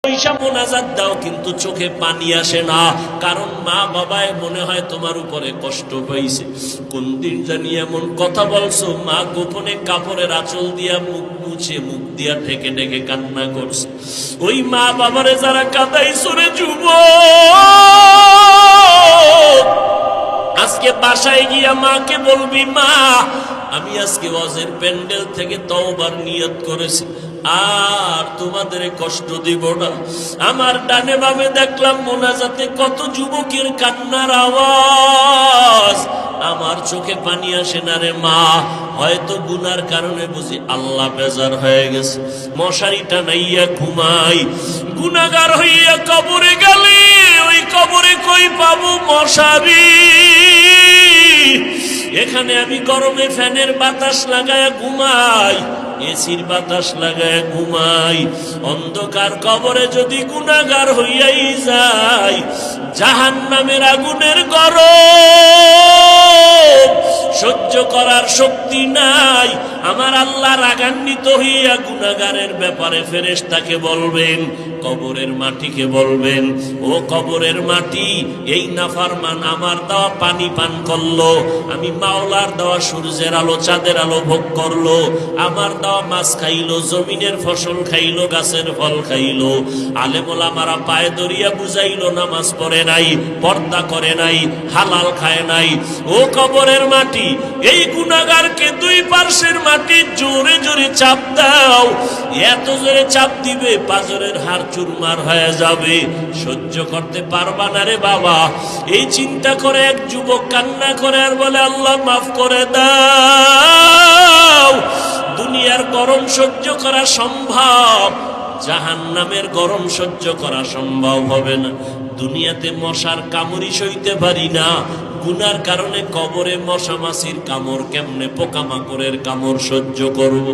পয়সা মোনাজাত দাও কিন্তু চোখে পানি আসে না, কারণ মা বাবায় মনে হয় তোমার উপরে কষ্ট পাইছে। কোন দিন জানি এমন কথা বলছো, মা গোপনে কাপড়ের আঁচল দিয়া মুখ মুছে, মুখ দিয়া ঢেকে ঢেকে কান্না করছে। ওই মা বাবারে যারা কাঁদাইছো রে যুবক, আজকে বাসায় গিয়া মাকে বলবি, মা আমি আজকে ওয়াজের প্যান্ডেল থেকে তওবার নিয়ত করেছি, আর তোমাদের কষ্ট দিব না। আমার ডানে বামে দেখলাম মোনাজাতে কত যুবকের কান্নার আওয়াজ, আমার চোখে পানি আসে না রে মা। হয়তো গুনার কারণে বুঝি আল্লাহ বেজার হয়ে গেছে, মশারি টানাইয়া ঘুমাই। গুনাহগার হইয়া কবরে গেলে ওই কবরে কই পাবো মশারি? এখানে আমি গরমে ফ্যানের বাতাস লাগায় ঘুমাই, এসির বাতাস লাগায় ঘুমাই। অন্ধকার কবরে যদি গুনাহগার হইয়াই যাই, জাহান্নামের আগুনের গরম সহ্য করার শক্তি নাই। আমার আল্লাহ রাগান্বিত হইয়া গুনাহগারের ব্যাপারে ফেরেশতাকে বলবেন, কবরের মাটিকে বলবেন, ও কবরের মাটি, এই নাফরমান আমার দেওয়া পানি পান করলো, আমি মাওলার দেওয়া সূর্যের আলো চাঁদের আলো ভোগ করলো, আমার দেওয়া মাছ খাইলো, জমিনের ফসল খাইলো, গাছের ফল খাইলো। আলেম ওলামারা পায়ে ধরিয়া বুঝাইলো, নামাজ পড়ে নাই, পর্দা করে নাই, হালাল খায় নাই। ও কবরের মাটি, এই গুনাহগারকে দুই পার্শ্বের মাটি জোরে জোরে চাপ দাও। এত জোরে চাপ দিবে পাজরের হাড় চুরমার হয়ে যাবে, সহ্য করতে পারবা না রে বাবা। এই চিন্তা করে এক যুবক কান্না করে আর বলে, আল্লাহ মাফ করে দাও। দুনিয়ার গরম সহ্য করা সম্ভব, জাহান্নামের গরম সহ্য করা সম্ভব হবে না। দুনিয়াতে মশার কামড়ি সইতে পারি না, গুনার কারণে কবরে মশা মাছির কামড়, কেমনে পোকামাকড়ের কামড় সহ্য করব?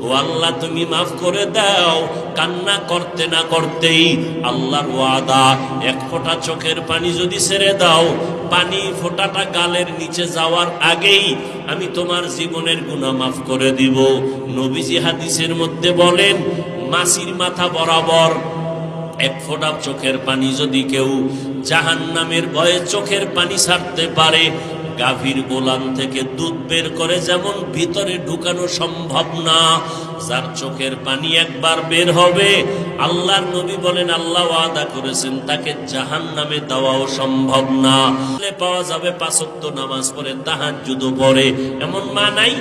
ও আল্লাহ তুমি মাফ করে দাও। কান্না করতে না করতেই আল্লাহর ওয়াদা, এক ফোঁটা চোখের পানি যদি ছেড়ে দাও, পানি ফোঁটাটা গালের নিচে যাওয়ার আগেই আমি তোমার জীবনের গুনাহ মাফ করে দিব। নবীজি হাদিসের মধ্যে বলেন, মাছির মাথা বরাবর এক ফোঁটা চোখের পানি যদি কেউ জাহান্নামের ভয়ে চোখের পানি ছাড়তে পারে, গাভীর গোলান থেকে দুধ বের করে যেমন ভিতরে ঢুকানো সম্ভব না, যার চোখের পানি একবার বের হবে, আল্লাহর নবী বলেন আল্লাহ ওয়াদা করেছেন তাকে জাহান্নামে দেওয়াও সম্ভব না। পাওয়া যাবে 5 ওয়াক্ত নামাজ পড়ে, তাহাজ্জুদ পড়ে, এমন মা নাই?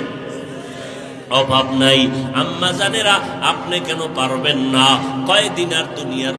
অভাব নাই। আম্মা জানেরা, আপনি কেন পারবেন না? কয়দিন আর দুনিয়ার